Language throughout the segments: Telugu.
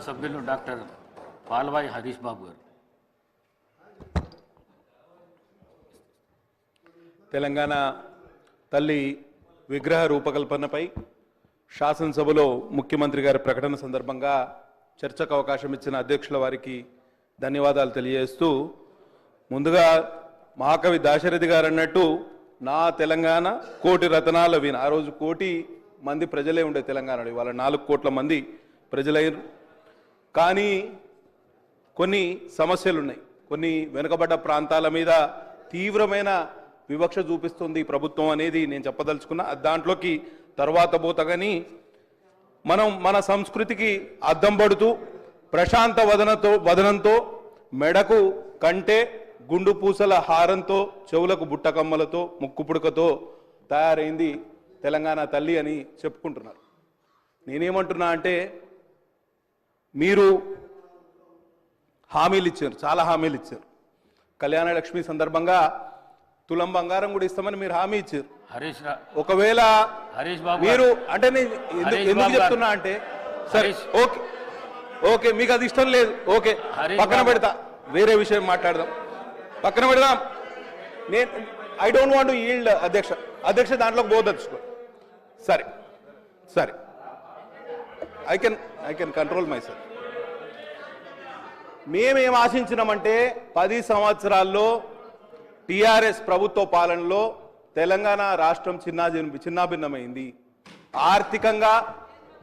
సభ్యులు డాక్టర్ పాల్వాయి హరీష్ బాబు గారు. తెలంగాణ తల్లి విగ్రహ రూపకల్పనపై శాసనసభలో ముఖ్యమంత్రి గారి ప్రకటన సందర్భంగా చర్చకు అవకాశం ఇచ్చిన అధ్యక్షుల వారికి ధన్యవాదాలు తెలియజేస్తూ, ముందుగా మహాకవి దాశరథి గారు అన్నట్టు నా తెలంగాణ కోటి రతనాల వీణ. ఆ రోజు కోటి మంది ప్రజలే ఉండే తెలంగాణలో, ఇవాళ 4 కోట్ల మంది ప్రజలయ్యారు. కానీ కొన్ని సమస్యలు ఉన్నాయి. కొన్ని వెనుకబడ్డ ప్రాంతాల మీద తీవ్రమైన వివక్ష చూపిస్తుంది ప్రభుత్వం అనేది నేను చెప్పదలుచుకున్నా. దాంట్లోకి తర్వాత పోతగాని మనం మన సంస్కృతికి అద్దం పడుతూ ప్రశాంత వదనంతో మెడకు కంటే గుండు పూసల హారంతో చెవులకు బుట్టకమ్మలతో ముక్కు పుడకతో తయారైంది తెలంగాణ తల్లి అని చెప్పుకుంటున్నారు. నేనేమంటున్నా అంటే, మీరు హామీలు ఇచ్చారు, చాలా హామీలు ఇచ్చారు. కళ్యాణ లక్ష్మి సందర్భంగా తులం బంగారం కూడా ఇస్తామని మీరు హామీ ఇచ్చారు. ఒకవేళ మీరు అంటే నేను ఎందుకు చెప్తున్నా అంటే, సరే ఓకే ఓకే మీకు అది ఇష్టం లేదు, ఓకే పక్కన పెడతా, వేరే విషయం మాట్లాడదాం, పక్కన పెడదాం. నేను I don't want to yield అధ్యక్ష దాంట్లోకి పోదలుచుకో. సరే సరే I can control my self. మేమేం ఆశించినామంటే 10 సంవత్సరాల్లో టీఆర్ఎస్ ప్రభుత్వ పాలనలో తెలంగాణ రాష్ట్రం చిన్నాభిన్నమైంది, ఆర్థికంగా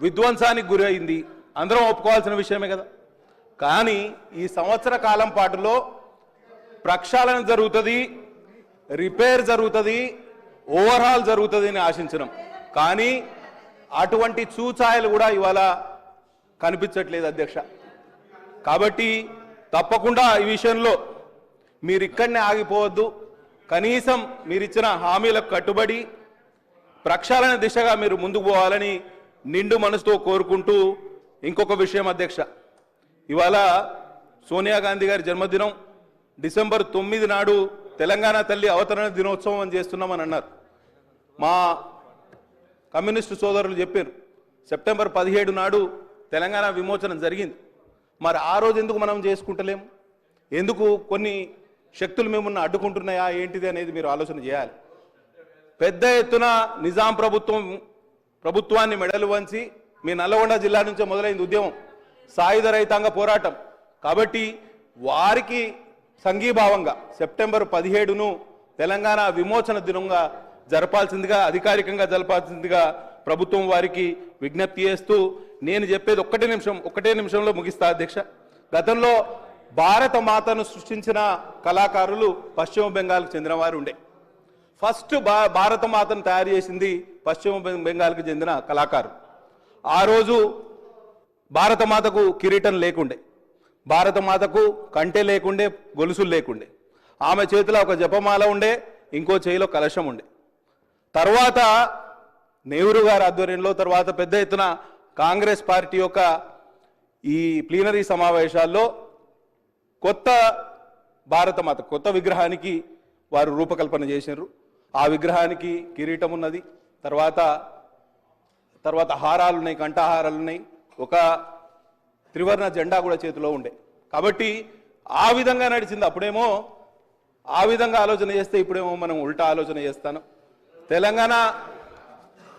విధ్వంసానికి గురి అయింది, అందరం ఒప్పుకోవాల్సిన విషయమే కదా. కానీ ఈ సంవత్సర కాలం పాటులో ప్రక్షాళన జరుగుతుంది, రిపేర్ జరుగుతుంది, ఓవర్హాల్ జరుగుతుంది అని ఆశించినాం. కానీ అటువంటి చూచాయలు కూడా ఇవాళ కనిపించట్లేదు అధ్యక్ష. కాబట్టి తప్పకుండా ఈ విషయంలో మీరు ఇక్కడనే ఆగిపోవద్దు. కనీసం మీరిచ్చిన హామీలకు కట్టుబడి ప్రక్షాళన దిశగా మీరు ముందుకు పోవాలని నిండు మనసుతో కోరుకుంటూ, ఇంకొక విషయం అధ్యక్ష, ఇవాళ సోనియా గాంధీ గారి జన్మదినం డిసెంబర్ 9 నాడు తెలంగాణ తల్లి అవతరణ దినోత్సవం అని చేస్తున్నామని అన్నారు. మా కమ్యూనిస్టు సోదరులు చెప్పారు సెప్టెంబర్ 17 నాడు తెలంగాణ విమోచనం జరిగింది. మరి ఆ రోజు ఎందుకు మనం చేసుకుంటలేము? ఎందుకు కొన్ని శక్తులు మిమ్మల్ని అడ్డుకుంటున్నాయా ఏంటిది అనేది మీరు ఆలోచన చేయాలి. పెద్ద ఎత్తున నిజాం ప్రభుత్వాన్ని మెడలు వంచి మీ నల్లగొండ జిల్లా నుంచే మొదలైంది ఉద్యమం, సాయుధ రైతాంగ పోరాటం. కాబట్టి వారికి సంఘీభావంగా సెప్టెంబర్ 17ను తెలంగాణ విమోచన దినంగా జరపాల్సిందిగా, అధికారికంగా జరపాల్సిందిగా ప్రభుత్వం వారికి విజ్ఞప్తి చేస్తూ, నేను చెప్పేది ఒక్కటే నిమిషంలో ముగిస్తా అధ్యక్ష. గతంలో భారత మాతను సృష్టించిన కళాకారులు పశ్చిమ బెంగాల్కు చెందిన వారు ఉండే. ఫస్ట్ భారత మాతను తయారు చేసింది పశ్చిమ బెంగాల్కి చెందిన కళాకారు. ఆ రోజు భారత మాతకు కిరీటం లేకుండే, భారత మాతకు కంటె లేకుండే, గొలుసులు లేకుండే. ఆమె చేతిలో ఒక జపమాల ఉండే, ఇంకో చేతిలో కలశం ఉండే. తర్వాత నెహ్రూ గారి ఆధ్వర్యంలో, తర్వాత పెద్ద ఎత్తున కాంగ్రెస్ పార్టీ యొక్క ఈ ప్లీనరీ సమావేశాల్లో కొత్త భారతమాత, కొత్త విగ్రహానికి వారు రూపకల్పన చేశారు. ఆ విగ్రహానికి కిరీటం ఉన్నది, తర్వాత హారాలు ఉన్నాయి, కంఠహారాలు ఉన్నాయి, ఒక త్రివర్ణ జెండా కూడా చేతిలో ఉండే. కాబట్టి ఆ విధంగా నడిచింది. అప్పుడేమో ఆ విధంగా ఆలోచన చేస్తే ఇప్పుడేమో మనం ఉల్టా ఆలోచన చేస్తాను. తెలంగాణ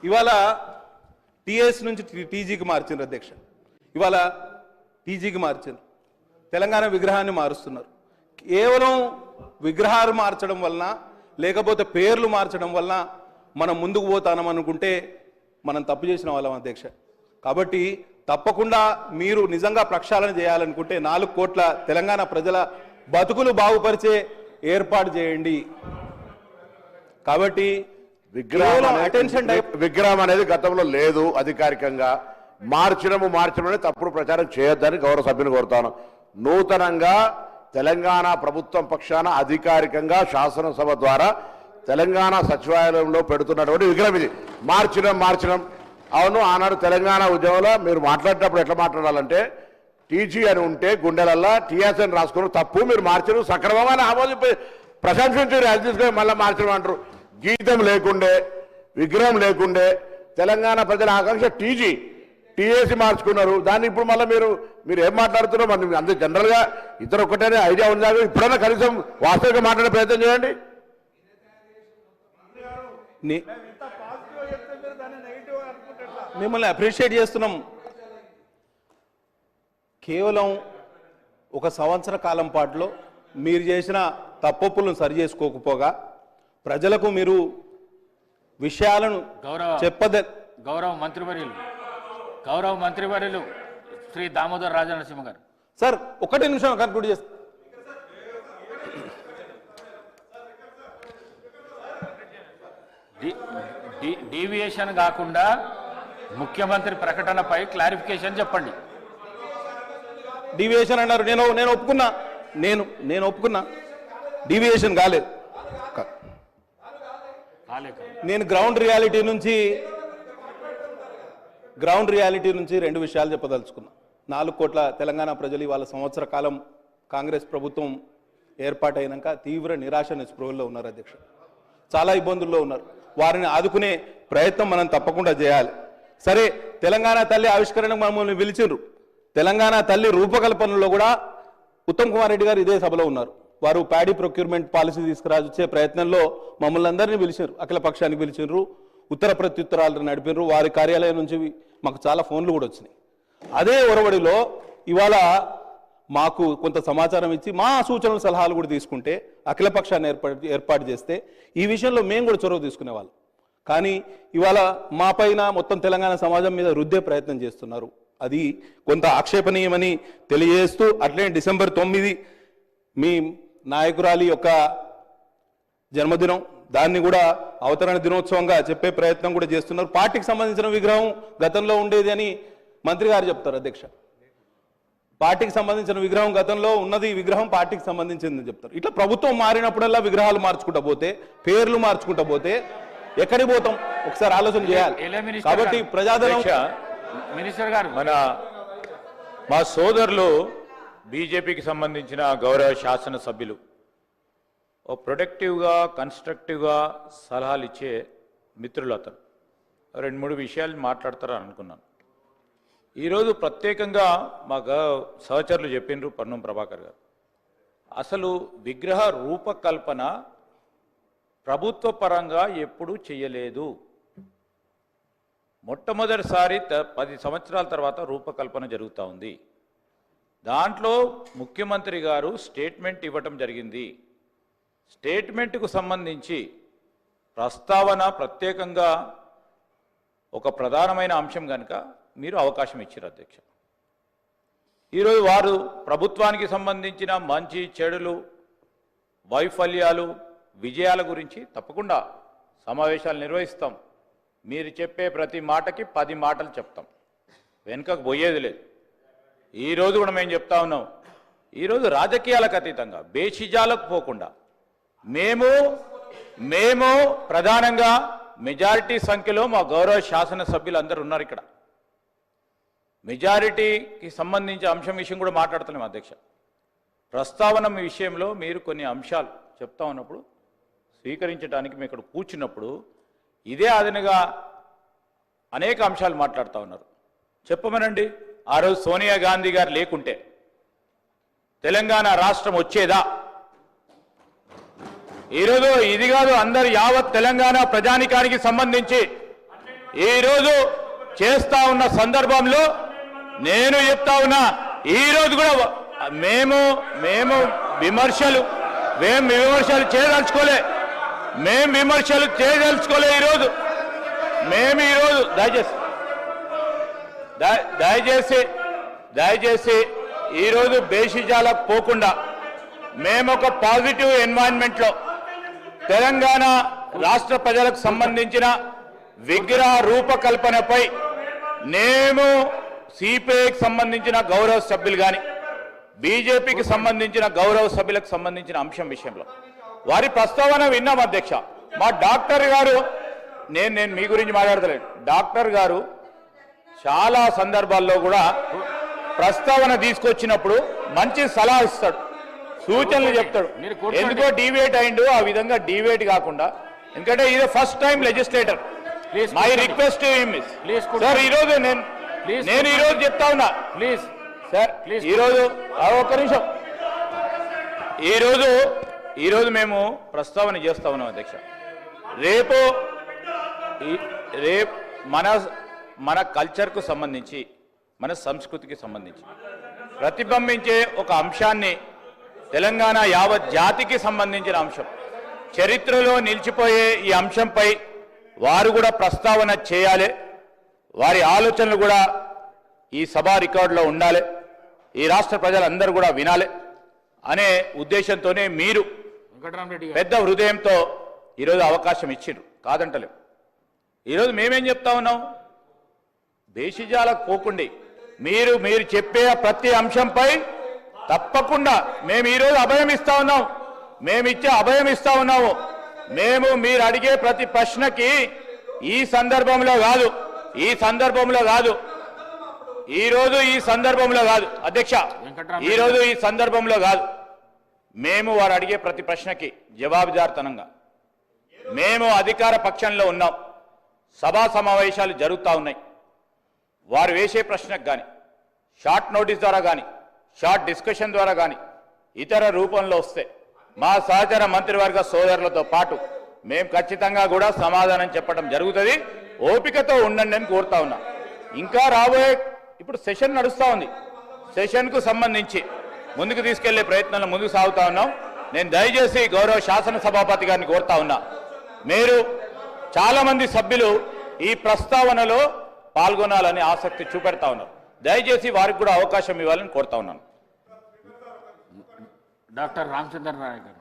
ఇవాళ టీఎస్ నుంచి టీజీకి మార్చిండ్రు అధ్యక్ష. ఇవాళ టీజీకి మార్చిండ్రు, తెలంగాణ విగ్రహాన్ని మారుస్తున్నారు. కేవలం విగ్రహాలు మార్చడం వలన, లేకపోతే పేర్లు మార్చడం వలన మనం ముందుకు పోతానం అనుకుంటే మనం తప్పు చేసిన వాళ్ళం అధ్యక్ష. కాబట్టి తప్పకుండా మీరు నిజంగా ప్రక్షాళన చేయాలనుకుంటే 4 కోట్ల తెలంగాణ ప్రజల బతుకులు బాగుపరిచే ఏర్పాటు చేయండి. కాబట్టి విగ్రహం అనేది గతంలో లేదు, అధికారికంగా మార్చడమే తప్పుడు ప్రచారం చేయొద్దని గౌరవ సభ్యుని కోరుతాను. నూతనంగా తెలంగాణ ప్రభుత్వం పక్షాన అధికారికంగా శాసనసభ ద్వారా తెలంగాణ సచివాలయంలో పెడుతున్నటువంటి విగ్రహం ఇది. మార్చడం అవును, ఆనాడు తెలంగాణ ఉద్యమంలో మీరు మాట్లాడేటప్పుడు ఎట్లా మాట్లాడాలంటే, టీజీ అని ఉంటే గుండెలల్లా టీఎస్ అని రాసుకుని తప్పు, మీరు మార్చరు సక్రమంగా ఆమోదింపి ప్రశంసించారు, అది తీసుకొని మళ్ళీ మార్చడం అంటారు. గీతం లేకుండే, విగ్రహం లేకుండే తెలంగాణ ప్రజల ఆకాంక్ష టీజీ. టీఏసీ మార్చుకున్నారు. దాన్ని ఇప్పుడు మళ్ళీ మీరు ఏం మాట్లాడుతున్నారో మరి అంతే జనరల్గా ఇద్దరు ఒక్కటనే ఐడియా ఉందా? ఇప్పుడైనా కనీసం వాస్తవికంగా మాట్లాడే ప్రయత్నం చేయండి. మిమ్మల్ని అప్రిషియేట్ చేస్తున్నాం. కేవలం ఒక సంవత్సర కాలం పాటులో మీరు చేసిన తప్పులను సరి చేసుకోకపోగా ప్రజలకు మీరు విషయాలను గౌరవ మంత్రివర్యులు శ్రీ దామోదర్ రాజనరసింహ గారు. సార్ ఒకటే నిమిషం కన్క్లూడ్ చేస్తా. డీవియేషన్ కాకుండా ముఖ్యమంత్రి ప్రకటనపై క్లారిఫికేషన్ చెప్పండి. డీవియేషన్ అన్నారు, నేను ఒప్పుకున్నా, నేను ఒప్పుకున్నా, డీవియేషన్ కాలేదు. నేను గ్రౌండ్ రియాలిటీ నుంచి రెండు విషయాలు చెప్పదలుచుకున్నా. 4 కోట్ల తెలంగాణ ప్రజలు ఇవాళ సంవత్సర కాలం కాంగ్రెస్ ప్రభుత్వం ఏర్పాటైనాక తీవ్ర నిరాశ నిస్పృహల్లో ఉన్నారు అధ్యక్ష. చాలా ఇబ్బందుల్లో ఉన్నారు. వారిని ఆదుకునే ప్రయత్నం మనం తప్పకుండా చేయాలి. సరే, తెలంగాణ తల్లి ఆవిష్కరణకు మమ్మల్ని పిలిచిండ్రు. తెలంగాణ తల్లి రూపకల్పనలో కూడా ఉత్తమ్ కుమార్ రెడ్డి గారు ఇదే సభలో ఉన్నారు. వారు ప్యాడీ ప్రొక్యూర్మెంట్ పాలసీ తీసుకురాచే ప్రయత్నంలో మమ్మల్ని అందరినీ పిలిచారు, అఖిల పక్షాన్ని పిలిచిండ్రు, ఉత్తర ప్రత్యుత్తరాలు నడిపినారు. వారి కార్యాలయం నుంచి మాకు చాలా ఫోన్లు కూడా వచ్చినాయి. అదే ఒరవడిలో ఇవాళ మాకు కొంత సమాచారం ఇచ్చి మా సూచనలు సలహాలు కూడా తీసుకుంటే అఖిల పక్షాన్ని ఏర్పాటు చేస్తే ఈ విషయంలో మేము కూడా చొరవ తీసుకునేవాళ్ళం. కానీ ఇవాళ మా పైన మొత్తం తెలంగాణ సమాజం మీద రుద్దే ప్రయత్నం చేస్తున్నారు. అది కొంత ఆక్షేపణీయమని తెలియజేస్తూ, అట్లనే డిసెంబర్ 9 మీ నాయకురాలి యొక్క జన్మదినం, దాన్ని కూడా అవతరణ దినోత్సవంగా చెప్పే ప్రయత్నం కూడా చేస్తున్నారు. పార్టీకి సంబంధించిన విగ్రహం గతంలో ఉండేది అని మంత్రి గారు చెప్తారు అధ్యక్ష. పార్టీకి సంబంధించిన విగ్రహం గతంలో ఉన్నది, విగ్రహం పార్టీకి సంబంధించిందని చెప్తారు. ఇట్లా ప్రభుత్వం మారినప్పుడల్లా విగ్రహాలు మార్చుకుంటా పోతే, పేర్లు మార్చుకుంటా పోతే ఎక్కడికి పోతాం? ఒకసారి ఆలోచన చేయాలి. కాబట్టి ప్రజాధనం మినిస్టర్ గారు, మా సోదరులు బీజేపీకి సంబంధించిన గౌరవ శాసనసభ్యులు ఓ ప్రొడక్టివ్గా కన్స్ట్రక్టివ్గా సలహాలు ఇచ్చే మిత్రులు అతను 2-3 విషయాలు మాట్లాడతారని అనుకున్నాను. ఈరోజు ప్రత్యేకంగా మా సహచరులు చెప్పిండ్రు, పన్నం ప్రభాకర్ గారు, అసలు విగ్రహ రూపకల్పన ప్రభుత్వ పరంగా ఎప్పుడూ చేయలేదు. మొట్టమొదటిసారి 10 సంవత్సరాల తర్వాత రూపకల్పన జరుగుతూ ఉంది. దాంట్లో ముఖ్యమంత్రి గారు స్టేట్మెంట్ ఇవ్వటం జరిగింది. స్టేట్మెంట్కు సంబంధించి ప్రస్తావన ప్రత్యేకంగా ఒక ప్రధానమైన అంశం కనుక మీరు అవకాశం ఇచ్చారు అధ్యక్ష. ఈరోజు వారు ప్రభుత్వానికి సంబంధించిన మంచి చెడులు, వైఫల్యాలు, విజయాల గురించి తప్పకుండా సమావేశాలు నిర్వహిస్తాం. మీరు చెప్పే ప్రతి మాటకి 10 మాటలు చెప్తాం, వెనుకకు పోయేది లేదు. ఈరోజు కూడా మేము చెప్తా ఉన్నాం, ఈరోజు రాజకీయాలకు అతీతంగా బేషిజాలకు పోకుండా మేము ప్రధానంగా మెజారిటీ సంఖ్యలో మా గౌరవ శాసనసభ్యులు అందరూ ఉన్నారు ఇక్కడ. మెజారిటీకి సంబంధించిన అంశం విషయం కూడా మాట్లాడుతున్నాం అధ్యక్ష. ప్రస్తావన విషయంలో మీరు కొన్ని అంశాలు చెప్తా ఉన్నప్పుడు స్వీకరించడానికి మేము ఇక్కడ కూర్చున్నప్పుడు ఇదే అదనగా అనేక అంశాలు మాట్లాడుతూ ఉన్నారు. చెప్పమనండి, ఆ రోజు సోనియా గాంధీ గారు లేకుంటే తెలంగాణ రాష్ట్రం వచ్చేదా? ఈరోజు ఇది కాదు, అందరు యావత్ తెలంగాణ ప్రజానికానికి సంబంధించి ఈరోజు చేస్తా ఉన్న సందర్భంలో నేను చెప్తా ఉన్నా, ఈరోజు కూడా మేము విమర్శలు చేయదలుచుకోలే. ఈరోజు దయచేసి ఈరోజు బేషిజాలకు పోకుండా మేము ఒక పాజిటివ్ ఎన్వైరన్మెంట్లో తెలంగాణ రాష్ట్ర ప్రజలకు సంబంధించిన విగ్రహ రూపకల్పనపై మేము సిపిఐకి సంబంధించిన గౌరవ సభ్యులు కానీ బీజేపీకి సంబంధించిన గౌరవ సభ్యులకు సంబంధించిన అంశం విషయంలో వారి ప్రస్తావన విన్నాం అధ్యక్ష. మా డాక్టర్ గారు, నేను మీ గురించి మాట్లాడతలేను, డాక్టర్ గారు చాలా సందర్భాల్లో కూడా ప్రస్తావన తీసుకొచ్చినప్పుడు మంచి సలహా ఇస్తాడు, సూచనలు చెప్తాడు. ఎందుకో డివేట్ అయిండు, ఆ విధంగా డివేట్ కాకుండా, ఎందుకంటే ఇది first time legislator. My request sir, ఈరోజు Please. నేను ఈ రోజు చెప్తా ఉన్నా ప్లీజ్ సార్ Please. ఈరోజు ఒక్క నిమిషం ఈరోజు మేము ప్రస్తావన చేస్తా ఉన్నాం అధ్యక్ష. రేపు మన కల్చర్కు సంబంధించి మన సంస్కృతికి సంబంధించి ప్రతిబింబించే ఒక అంశాన్ని తెలంగాణ యావత్ జాతికి సంబంధించిన అంశం చరిత్రలో నిలిచిపోయే ఈ అంశంపై వారు కూడా ప్రస్తావన చేయాలి. వారి ఆలోచనలు కూడా ఈ సభా రికార్డులో ఉండాలి. ఈ రాష్ట్ర ప్రజలందరూ కూడా వినాలి అనే ఉద్దేశంతోనే మీరు వెంకటరామరెడ్డి గారు పెద్ద హృదయంతో ఈరోజు అవకాశం ఇచ్చిండ్రు, కాదంటలేం. ఈరోజు మేమేం చెప్తా ఉన్నాం, బేషిజాలకు పోకుండి మీరు చెప్పే ప్రతి అంశంపై తప్పకుండా మేము ఈరోజు అభయం ఇస్తా ఉన్నాం. మేమిచ్చే అభయం ఇస్తా ఉన్నాము. మీరు అడిగే ప్రతి ప్రశ్నకి ఈ సందర్భంలో కాదు అధ్యక్ష, ఈరోజు ఈ సందర్భంలో కాదు. మేము వారు అడిగే ప్రతి ప్రశ్నకి జవాబుదారితనంగా మేము అధికార పక్షంలో ఉన్నాం. సభా సమావేశాలు జరుగుతూ ఉన్నాయి. వారు వేసే ప్రశ్నకు కానీ షార్ట్ నోటీస్ ద్వారా కానీ షార్ట్ డిస్కషన్ ద్వారా కానీ ఇతర రూపంలో వస్తే మా సహచర మంత్రివర్గ సోదరులతో పాటు మేము ఖచ్చితంగా కూడా సమాధానం చెప్పడం జరుగుతుంది. ఓపికతో ఉండండి అని కోరుతా ఉన్నా. ఇంకా రాబోయే ఇప్పుడు సెషన్ నడుస్తూ ఉంది. సెషన్కు సంబంధించి ముందుకు తీసుకెళ్లే ప్రయత్నంలో ముందుకు సాగుతా ఉన్నాం. నేను దయచేసి గౌరవ శాసనసభాపతి గారిని కోరుతా ఉన్నా, మీరు చాలా మంది సభ్యులు ఈ ప్రస్తావనలో పాల్గొనాలని ఆసక్తి చూపెడతా ఉన్నారు. దయచేసి వారికి కూడా అవకాశం ఇవ్వాలని కోరుతా ఉన్నాను. డాక్టర్ రామచంద్ర నాయక్ గారు.